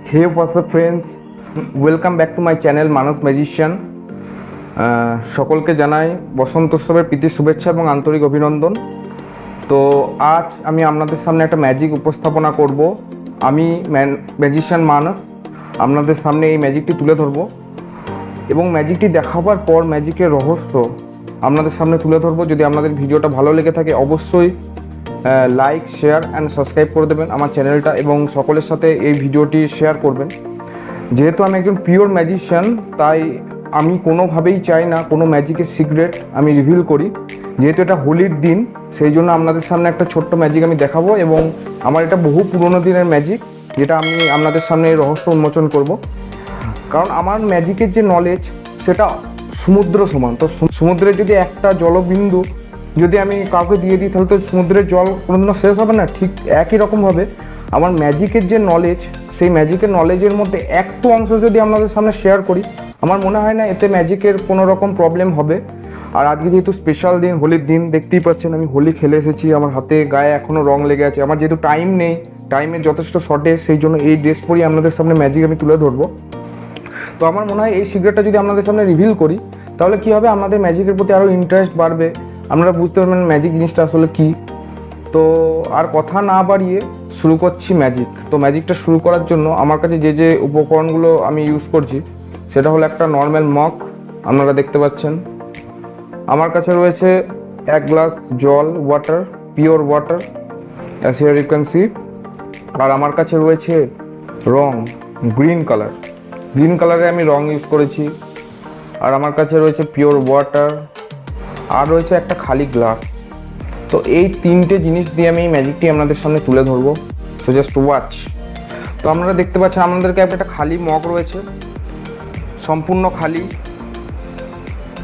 Hey, what's up friends? Welcome back to my channel Manas magician. সকলকে জানাই বসন্ত উৎসবের প্রীতি শুভেচ্ছা এবং আন্তরিক অভিনন্দন। তো আজ আমি আপনাদের সামনে একটা ম্যাজিক উপস্থাপনা করব। আমি ম্যাজিশিয়ান মানস আপনাদের সামনে এই ম্যাজিকটি তুলে ধরব এবং ম্যাজিকটি দেখাবার পর ম্যাজিকের রহস্য আপনাদের সামনে তুলে ধরব। যদি আপনাদের ভিডিওটা ভালো লেগে থাকে অবশ্যই লাইক, শেয়ার অ্যান্ড সাবস্ক্রাইব করে দেবেন আমার চ্যানেলটা এবং সকলের সাথে এই ভিডিওটি শেয়ার করবেন। যেহেতু আমি একজন পিওর ম্যাজিশিয়ান, তাই আমি কোনোভাবেই চাই না কোনো ম্যাজিকের সিক্রেট আমি রিভিল করি। যেহেতু এটা হোলির দিন, সেই জন্য আপনাদের সামনে একটা ছোট্ট ম্যাজিক আমি দেখাবো এবং আমার এটা বহু পুরোনো দিনের ম্যাজিক, যেটা আমি আপনাদের সামনে এই রহস্য উন্মোচন করব। কারণ আমার ম্যাজিকের যে নলেজ সেটা সমুদ্র সমান। তো সমুদ্রের যদি একটা জলবিন্দু যদি আমি কাউকে দিয়ে দিই তাহলে তো সমুদ্রের জল কোনোদিনও শেষ হবে না। ঠিক একই রকমভাবে আমার ম্যাজিকের যে নলেজ, সেই ম্যাজিকের নলেজের মধ্যে একটু অংশ যদি আপনাদের সামনে শেয়ার করি, আমার মনে হয় না এতে ম্যাজিকের কোনো রকম প্রবলেম হবে। আর আজকে যেহেতু স্পেশাল দিন, হোলির দিন, দেখতেই পাচ্ছেন আমি হোলি খেলে এসেছি। আমার হাতে গায়ে এখনও রং লেগে আছে। আমার যেহেতু টাইম নেই, টাইমের যথেষ্ট শর্টেজ, সেই জন্য এই ড্রেস পরেই আপনাদের সামনে ম্যাজিক আমি তুলে ধরবো। তো আমার মনে হয় এই সিক্রেটটা যদি আপনাদের সামনে রিভিল করি তাহলে কী হবে, আপনাদের ম্যাজিকের প্রতি আরও ইন্টারেস্ট বাড়বে, আপনারা বুঝতে পারবেন ম্যাজিক জিনিসটা আসলে কী। তো আর কথা না বাড়িয়ে শুরু করছি ম্যাজিক। তো ম্যাজিকটা শুরু করার জন্য আমার কাছে যে যে উপকরণগুলো আমি ইউজ করছি সেটা হলো একটা নর্মাল মগ, আপনারা দেখতে পাচ্ছেন। আমার কাছে রয়েছে 1 গ্লাস জল, water, pure water, as here you can see. আর আমার কাছে রয়েছে রং, গ্রিন কালার, গ্রিন কালারে আমি রং ইউজ করেছি। আর আমার কাছে রয়েছে পিওর ওয়াটার, আর রয়েছে একটা খালি গ্লাস। তো এই তিনটে জিনিস দিয়ে আমি এই ম্যাজিকটি আপনাদের সামনে তুলে ধরবো। So just watch. তো আপনারা দেখতে পাচ্ছেন আমাদের কাছে একটা খালি মগ রয়েছে, সম্পূর্ণ খালি।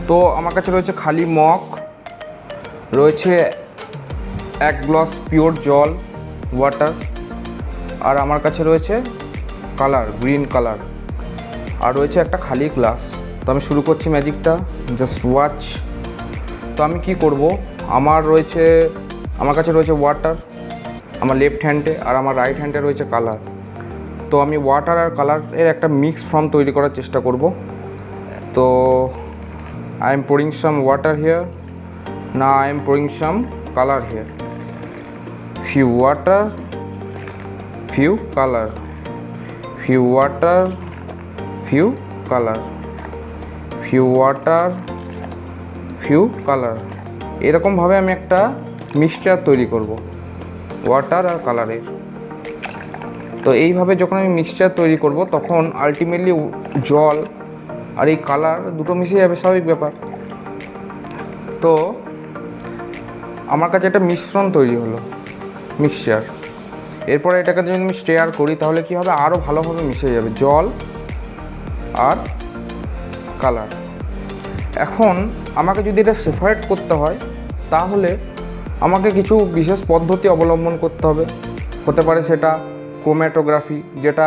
তো আমার কাছে রয়েছে খালি মগ, রয়েছে 1 গ্লাস পিওর জল, ওয়াটার, আর আমার কাছে রয়েছে কালার, গ্রিন কালার, আর রয়েছে একটা খালি গ্লাস। তো আমি শুরু করছি ম্যাজিকটা, জাস্ট ওয়াচ। তো আমি কি করব, আমার কাছে রয়েছে ওয়াটার আমার লেফট হ্যান্ডে, আর আমার রাইট হ্যান্ডে রয়েছে কালার। তো আমি ওয়াটার আর কালারের একটা মিক্স ফর্ম তৈরি করার চেষ্টা করব। তো I am pouring some water here. Now I am pouring some color here. Few water, few color, few water, few color, few water, few color। এরকমভাবে আমি একটা মিক্সচার তৈরি করব ওয়াটার আর কালারের। তো এইভাবে যখন আমি মিক্সচার তৈরি করব তখন আলটিমেটলি জল আর এই কালার দুটো মিশে যাবে, স্বাভাবিক ব্যাপার। তো আমার কাছে একটা মিশ্রণ তৈরি হলো, মিক্সচার। এরপরে এটাকে যদি আমি স্টেয়ার করি তাহলে কী হবে, আরও ভালোভাবে মিশে যাবে জল আর কালার। এখন আমাকে যদি এটা সেপারেট করতে হয় তাহলে আমাকে কিছু বিশেষ পদ্ধতি অবলম্বন করতে হবে। হতে পারে সেটা ক্রোম্যাটোগ্রাফি, যেটা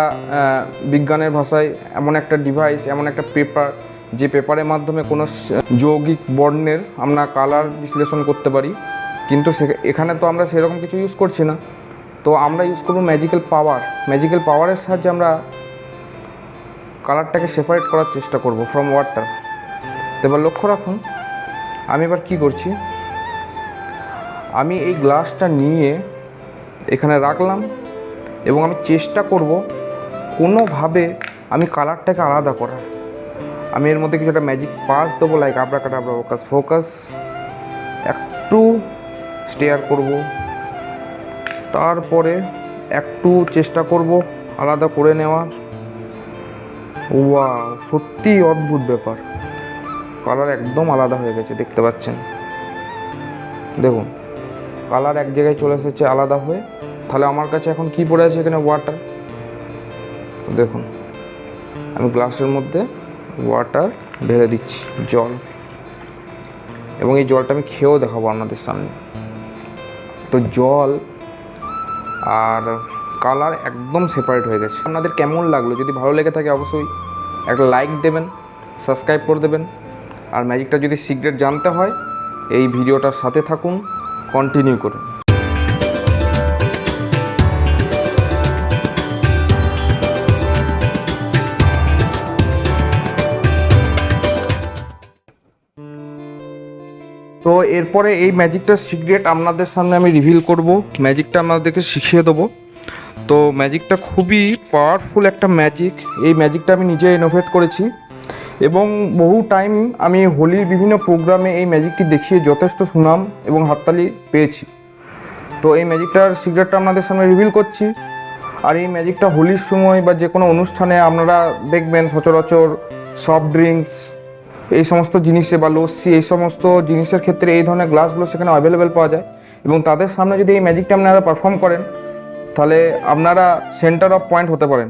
বিজ্ঞানের ভাষায় এমন একটা ডিভাইস, এমন একটা পেপার, যে পেপারের মাধ্যমে কোনো যৌগিক বর্ণের আমরা কালার বিশ্লেষণ করতে পারি। কিন্তু এখানে তো আমরা সেরকম কিছু ইউজ করছি না। তো আমরা ইউজ করব ম্যাজিক্যাল পাওয়ার। ম্যাজিক্যাল পাওয়ারের সাহায্যে আমরা কালারটাকে সেপারেট করার চেষ্টা করব ফ্রম ওয়াটার। তো এবার লক্ষ্য রাখুন আমি এবার কী করছি, আমি এই গ্লাসটা নিয়ে এখানে রাখলাম এবং আমি চেষ্টা করব কোনোভাবে আমি কালারটাকে আলাদা করার। আমি এর মধ্যে কিছু একটা ম্যাজিক পাস দেবো, লাইক আবরাকাডাবরা, ফোকাস ফোকাস, একটু স্টেয়ার করব, তারপরে একটু চেষ্টা করব আলাদা করে নেওয়ার। ওয়াও, সত্যিই অদ্ভুত ব্যাপার, কালার একদম আলাদা হয়ে গেছে, দেখতে পাচ্ছেন। দেখুন কালার এক জায়গায় চলে এসেছে আলাদা হয়ে। তাহলে আমার কাছে এখন কি পড়ে আছে, এখানে ওয়াটার। দেখুন আমি গ্লাসের মধ্যে ওয়াটার ঢেলে দিচ্ছি, জল, এবং এই জলটা আমি খেয়েও দেখাবো আপনাদের সামনে। তো জল আর কালার একদম সেপারেট হয়ে গেছে। আপনাদের কেমন লাগলো? যদি ভালো লেগে থাকে অবশ্যই একটা লাইক দেবেন, সাবস্ক্রাইব করে দেবেন। আর ম্যাজিকটা যদি সিক্রেট জানতে হয় এই ভিডিওটার সাথে থাকুন, কন্টিনিউ করুন। তো এরপরে এই ম্যাজিকটার সিক্রেট আপনাদের সামনে আমি রিভিল করব, ম্যাজিকটা আপনাদেরকে শিখিয়ে দেবো। তো ম্যাজিকটা খুবই পাওয়ারফুল একটা ম্যাজিক। এই ম্যাজিকটা আমি নিজে ইনোভেট করেছি এবং বহু টাইম আমি হোলির বিভিন্ন প্রোগ্রামে এই ম্যাজিকটি দেখিয়ে যথেষ্ট সুনাম এবং হাততালি পেয়েছি। তো এই ম্যাজিকটার সিক্রেটটা আপনাদের সামনে রিভিল করছি। আর এই ম্যাজিকটা হোলির সময় বা যে কোনো অনুষ্ঠানে আপনারা দেখবেন সচরাচর সফট ড্রিঙ্কস এই সমস্ত জিনিসে বা লস্যি এই সমস্ত জিনিসের ক্ষেত্রে এই ধরনের গ্লাসগুলো সেখানে অ্যাভেলেবেল পাওয়া যায় এবং তাদের সামনে যদি এই ম্যাজিকটা আপনারা পারফর্ম করেন তাহলে আপনারা সেন্টার অফ পয়েন্ট হতে পারেন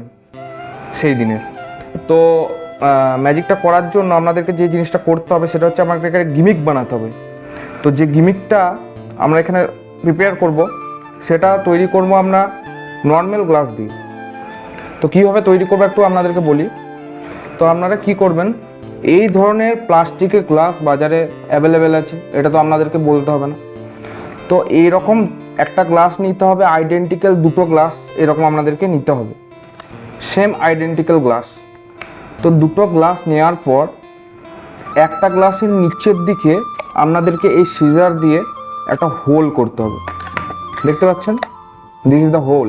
সেই দিনের। তো ম্যাজিকটা করার জন্য আপনাদেরকে যে জিনিসটা করতে হবে সেটা হচ্ছে আমাদেরকে গিমিক বানাতে হবে। তো যে গিমিকটা আমরা এখানে প্রিপেয়ার করব সেটা তৈরি করব আমরা নর্মাল গ্লাস দিয়ে। তো কীভাবে তৈরি করবো একটু আপনাদেরকে বলি। তো আপনারা কি করবেন, এই ধরনের প্লাস্টিকের গ্লাস বাজারে অ্যাভেলেবেল আছে, এটা তো আপনাদেরকে বলতে হবে না। তো এইরকম একটা গ্লাস নিতে হবে, আইডেন্টিক্যাল দুটো গ্লাস এরকম আপনাদেরকে নিতে হবে, সেম আইডেন্টিক্যাল গ্লাস। তো দুটো গ্লাস নেওয়ার পর একটা গ্লাসের নিচের দিকে আপনাদেরকে এই সিজার দিয়ে একটা হোল করতে হবে। দেখতে পাচ্ছেন, দিস ইজ দ্য হোল।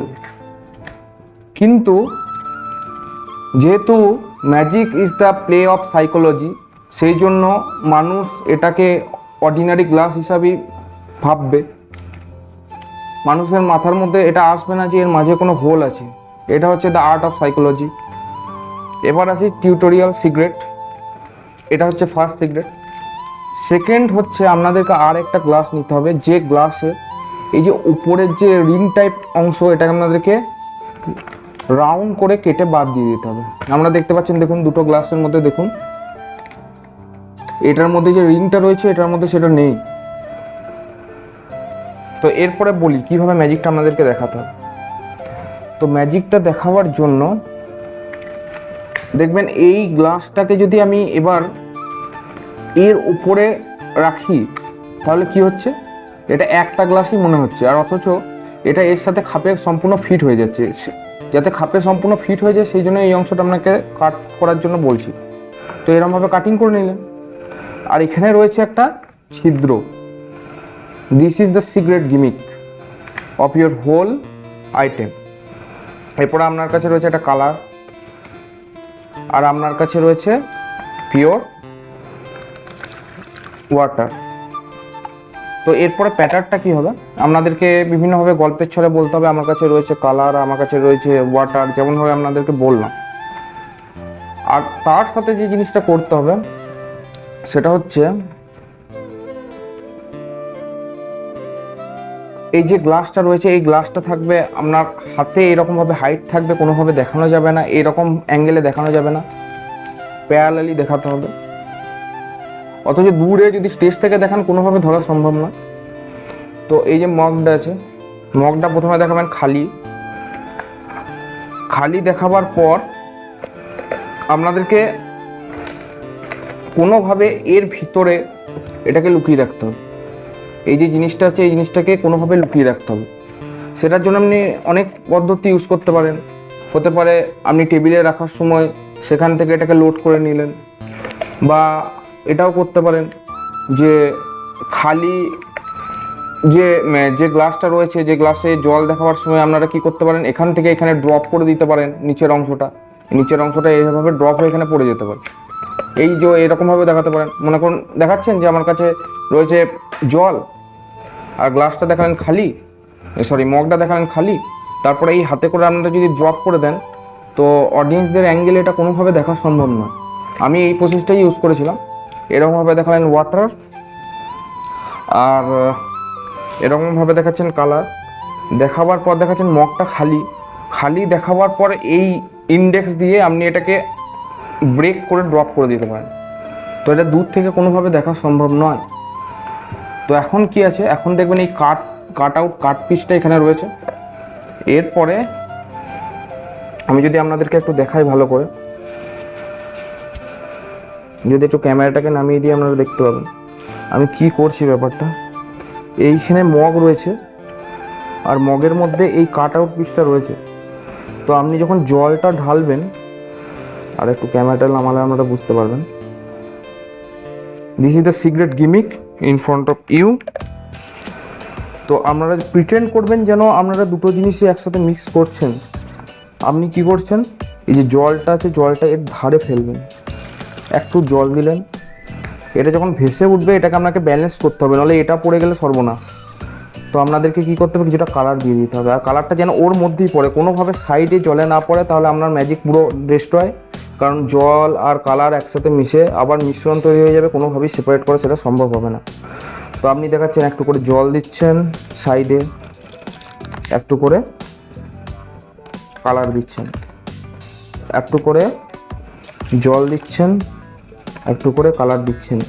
কিন্তু যেহেতু magic is the play of psychology, সেই জন্য মানুষ এটাকে অর্ডিনারি গ্লাস হিসাবেই ভাববে। মানুষের মাথার মধ্যে এটা আসবে না যে এর মাঝে কোনো হোল আছে। এটা হচ্ছে দ্য আর্ট অফ সাইকোলজি। এবার আসি টিউটোরিয়াল সিক্রেট। এটা হচ্ছে ফার্স্ট সিক্রেট। সেকেন্ড হচ্ছে আপনাদেরকে আর একটা গ্লাস নিতে হবে, যে গ্লাসে এই যে উপরের যে রিং টাইপ অংশ এটাকে আপনাদেরকে রাউন্ড করে কেটে বাদ দিয়ে দিতে হবে। আমরা দেখতে পাচ্ছেন, দেখুন দুটো গ্লাসের মধ্যে দেখুন এটার মধ্যে যে রিংটা রয়েছে এটার মধ্যে সেটা নেই। তো এরপরে বলি কিভাবে ম্যাজিকটা আপনাদেরকে দেখাতে হবে। তো ম্যাজিকটা দেখাবার জন্য দেখবেন এই গ্লাসটাকে যদি আমি এবার এর উপরে রাখি তাহলে কি হচ্ছে, এটা একটা গ্লাসই মনে হচ্ছে, আর অথচ এটা এর সাথে খাপে সম্পূর্ণ ফিট হয়ে যাচ্ছে। যাতে খাপে সম্পূর্ণ ফিট হয়ে যায় সেই জন্য এই অংশটা আপনাকে কাট করার জন্য বলছি। তো এরকমভাবে কাটিং করে নিলেন, আর এখানে রয়েছে একটা ছিদ্র। This is the secret gimmick of your whole item. এরপরে আপনার কাছে রয়েছে একটা কালার, আর আপনার কাছে রয়েছে পিওর ওয়াটার। তো এরপরে প্যাটার্নটা কী হবে আপনাদেরকে বিভিন্নভাবে গল্পের ছলে বলতে হবে। আমার কাছে রয়েছে কালার, আমার কাছে রয়েছে ওয়াটার, যেমনভাবে আপনাদেরকে বললাম। আর তার সাথে যে জিনিসটা করতে হবে সেটা হচ্ছে এই যে গ্লাসটা রয়েছে এই গ্লাসটা থাকবে আপনার হাতে, এরকমভাবে হাইট থাকবে, কোনোভাবে দেখানো যাবে না, এরকম অ্যাঙ্গেলে দেখানো যাবে না, প্যারালালি দেখাতে হবে। অথচ দূরে যদি স্টেজ থেকে দেখান কোনোভাবে ধরা সম্ভব না। তো এই যে মগটা আছে, মগটা প্রথমে দেখাবেন খালি। খালি দেখাবার পর আপনাদেরকে কোনোভাবে এর ভিতরে এটাকে লুকিয়ে রাখতে হবে। এই যে জিনিসটা আছে এই জিনিসটাকে কোনোভাবে লুকিয়ে রাখতে হবে। সেটার জন্য আপনি অনেক পদ্ধতি ইউজ করতে পারেন। হতে পারে আপনি টেবিলে রাখার সময় সেখান থেকে এটাকে লোড করে নিলেন, বা এটাও করতে পারেন যে খালি যে গ্লাসটা রয়েছে, যে গ্লাসে জল দেখাবার সময় আপনারা কি করতে পারেন, এখান থেকে এখানে ড্রপ করে দিতে পারেন নিচের অংশটা এইভাবে ড্রপ হয়ে এখানে পড়ে যেতে পারে। এই যে এরকমভাবে দেখাতে পারেন। মনে করুন দেখাচ্ছেন যে আমার কাছে রয়েছে জল আর গ্লাসটা দেখালেন খালি, মগটা দেখালেন খালি, তারপরে এই হাতে করে আপনারা যদি ড্রপ করে দেন তো অডিয়েন্সদের অ্যাঙ্গেলে এটা কোনোভাবে দেখা সম্ভব নয়। আমি এই প্রসেসটাই ইউজ করেছিলাম। এরকমভাবে দেখালেন ওয়াটার, আর এরকমভাবে দেখাচ্ছেন কালার। দেখাবার পর দেখাচ্ছেন মগটা খালি দেখাবার পর এই ইন্ডেক্স দিয়ে আপনি এটাকে ব্রেক করে ড্রপ করে দিতে পারেন। তো এটা দূর থেকে কোনোভাবে দেখা সম্ভব নয়। তো এখন কি আছে, এখন দেখবেন এই কাট পিসটা এখানে রয়েছে। এরপরে আমি যদি আপনাদেরকে একটু দেখাই ভালো করে, যদি একটু ক্যামেরাটাকে নামিয়ে দিয়ে আপনারা দেখতে পাবেন আমি কি করছি ব্যাপারটা। এইখানে মগ রয়েছে আর মগের মধ্যে এই কাট আউট পিসটা রয়েছে। তো আপনি যখন জলটা ঢালবেন, আর একটু ক্যামেরাটা নামালে আপনারা বুঝতে পারবেন, this is the secret gimmick in front of you. তো আপনারা প্রিটেন্ড করবেন যেন আপনারা দুটো জিনিসই একসাথে মিক্স করছেন। আপনি কি করছেন, এই যে জলটা আছে জলটা এর ধারে ফেলবেন, একটু জল দিলেন, এটা যখন ভেসে উঠবে এটাকে আপনাকে ব্যালেন্স করতে হবে, নাহলে এটা পড়ে গেলে সর্বনাশ। তো আপনাদেরকে কী করতে হবে, কিছুটা কালার দিয়ে দিতে হবে, আর কালারটা যেন ওর মধ্যেই পড়ে, কোনোভাবে সাইডে জলে না পড়ে, তাহলে আপনার ম্যাজিক পুরো ডিস্ট্রয়। কারণ জল আর কালার একসাথে মিশে আবার মিশ্রণ তৈরি হয়ে যাবে, কোনোভাবেই সেপারেট করা সেটা সম্ভব হবে না। তো আপনি দেখাচ্ছেন একটু করে জল দিচ্ছেন সাইডে, একটু করে কালার দিচ্ছেন, একটু করে জল দিচ্ছেন, একটু করে কালার দিচ্ছেন।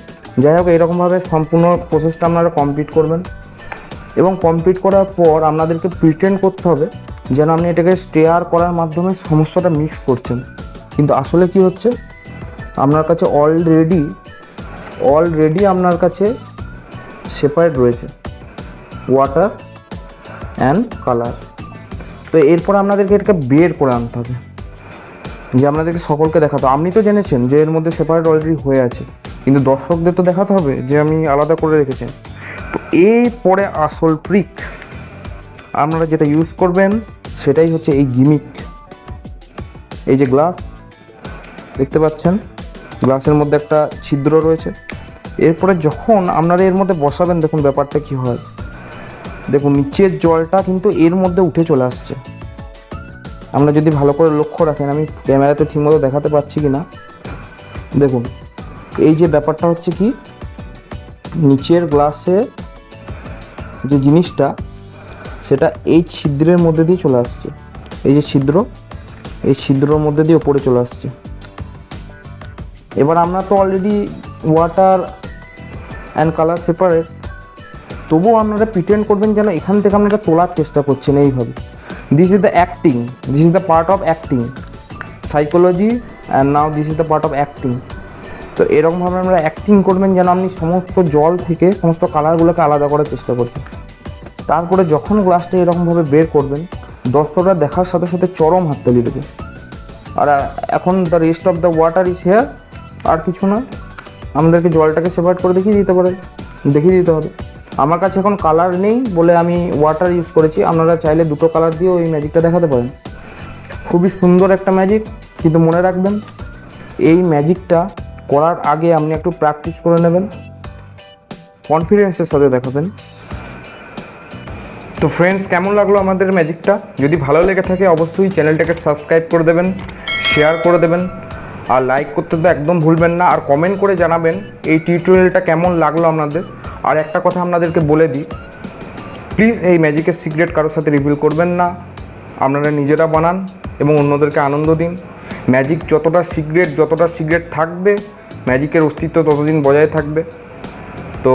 যাই হোক, এইরকমভাবে সম্পূর্ণ প্রসেসটা আপনারা কমপ্লিট করবেন, এবং কমপ্লিট করার পর আপনাদেরকে প্রিটেন্ড করতে হবে যেন আপনি এটাকে স্টেয়ার করার মাধ্যমে সমস্যাটা মিক্স করছেন। কিন্তু আসলে কি হচ্ছে, আপনার কাছে অলরেডি আপনার কাছে সেপারেট রয়েছে ওয়াটার অ্যান্ড কালার। তো এরপর আপনাদেরকে এটাকে বের করে আনতে হবে, যে আপনাদেরকে সকলকে দেখাতে হবে। আপনি তো জেনেছেন যে এর মধ্যে সেপারেট অলরেডি হয়ে আছে, কিন্তু দর্শকদের তো দেখাতে হবে যে আমি আলাদা করে রেখেছেন। তো এরপরে আসল ট্রিক আপনারা যেটা ইউজ করবেন সেটাই হচ্ছে এই গিমিক। এই যে গ্লাস দেখতে পাচ্ছেন, গ্লাসের মধ্যে একটা ছিদ্র রয়েছে। এরপরে যখন আপনারা এর মধ্যে বসাবেন, দেখুন ব্যাপারটা কি হয়। দেখুন নিচের জলটা কিন্তু এর মধ্যে উঠে চলে আসছে। আমরা যদি ভালো করে লক্ষ্য রাখেন, আমি ক্যামেরাতে ঠিকমতো দেখাতে পাচ্ছি কি না, দেখুন এই যে ব্যাপারটা হচ্ছে কি, নিচের গ্লাসে যে জিনিসটা সেটা এই ছিদ্রের মধ্যে দিয়ে চলে আসছে। এই যে ছিদ্র, এই ছিদ্রের মধ্যে দিয়ে ওপরে চলে আসছে। এবার আমরা তো already water and colour separate, তবুও আপনারা প্রিটেন্ড করবেন যেন এখান থেকে আপনারা তোলার চেষ্টা করছেন এইভাবে। This is the acting, this is the part of acting, psychology and now this is the part of acting. তো এরকমভাবে আমরা অ্যাক্টিং করবেন যেন আপনি সমস্ত জল থেকে সমস্ত কালারগুলোকে আলাদা করার চেষ্টা করছেন। তারপরে যখন গ্লাসটা এরকমভাবে বের করবেন, দর্শকরা দেখার সাথে সাথে চরম হাততালি দেবে। আর এখন the rest of the water is here, আর কিছু না, আমাদেরকে জলটাকে সেপারেট করে দেখিয়ে দিতে হবে। আমার কাছে এখন কালার নেই বলে আমি ওয়াটার ইউজ করেছি, আপনারা চাইলে দুটো কালার দিয়েও এই ম্যাজিকটা দেখাতে পারেন। খুবই সুন্দর একটা ম্যাজিক, কিন্তু মনে রাখবেন এই ম্যাজিকটা করার আগে আপনি একটু প্র্যাকটিস করে নেবেন, কনফিডেন্সের সাথে দেখাবেন। তো ফ্রেন্ডস, কেমন লাগলো আমাদের ম্যাজিকটা? যদি ভালো লেগে থাকে অবশ্যই চ্যানেলটাকে সাবস্ক্রাইব করে দেবেন, শেয়ার করে দেবেন, আর লাইক করতে তো একদম ভুলবেন না, আর কমেন্ট করে জানাবেন এই টিউটোরিয়ালটা কেমন লাগলো আপনাদের। আর একটা কথা আপনাদেরকে বলে দিই, প্লিজ এই ম্যাজিকের সিক্রেট কারোর সাথে রিভিল করবেন না, আপনারা নিজেরা বানান এবং অন্যদেরকে আনন্দ দিন। ম্যাজিক যতটা সিক্রেট থাকবে, ম্যাজিকের অস্তিত্ব ততদিন বজায় থাকবে। তো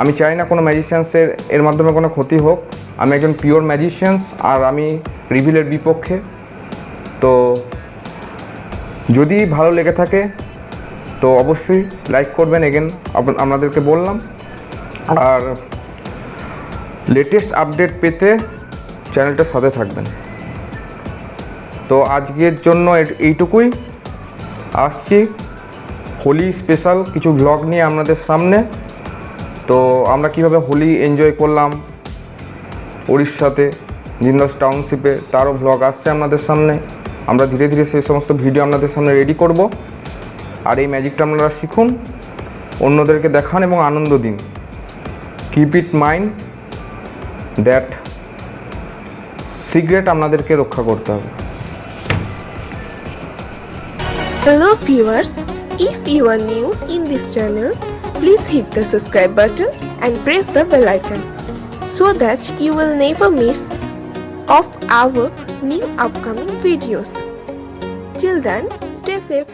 আমি চাই না কোনো ম্যাজিশিয়ানসের এর মাধ্যমে কোনো ক্ষতি হোক। আমি একজন পিওর ম্যাজিশিয়ানস, আর আমি রিভিলের বিপক্ষে। তো যদি ভালো লেগে থাকে তো অবশ্যই লাইক করবেন, এগেন আপনাদেরকে বললাম। আর লেটেস্ট আপডেট পেতে চ্যানেলটার সাথে থাকবেন। তো আজকের জন্য এইটুকুই, আসছি হোলি স্পেশাল কিছু ভ্লগ নিয়ে আপনাদের সামনে। তো আমরা কীভাবে হোলি এনজয় করলাম উড়িষ্যাতে জিন্দাস টাউনশিপে, তারও ভ্লগ আসছে আপনাদের সামনে। আমরা ধীরে ধীরে সেই সমস্ত ভিডিও আপনাদের সামনে রেডি করব। আর এই ম্যাজিকটা আপনারা শিখুন, অন্যদেরকে দেখান এবং আনন্দ দিন। Keep it mind that secret আপনাদেরকে রক্ষা করতে হবে। Hello viewers, if you are new in this channel, please hit the subscribe button and press the bell icon so that you will never miss of our new upcoming videos. Till then, stay safe.